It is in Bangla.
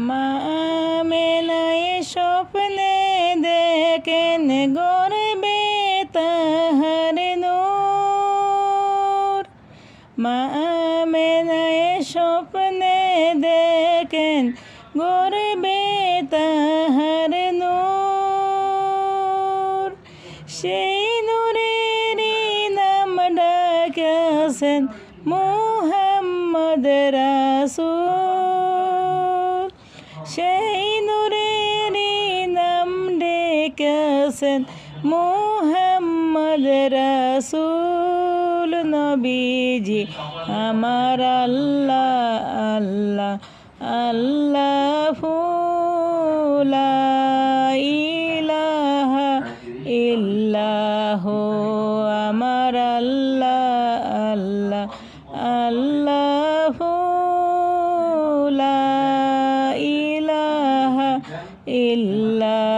মা আমেনায় স্বপ্নে দেখেন গর্বে তাহার নূর। মা আমেনায় স্বপ্নে দেখেন গর্বে তাহার নূর। সেই নূরেরই নাম ডাকেছেন মুহাম্মদ রাসূল। সেই নূরেরই নাম ডেকেছেন মুহাম্মদ রাসূল। নবীজি আমার আল্লাহ আল্লাহ আল্লাহু লা ইলাহা ইল্লাহু। আমার আল্লাহ আল্লাহ আল্লাহু লা ইলাহা ইল্লাহু।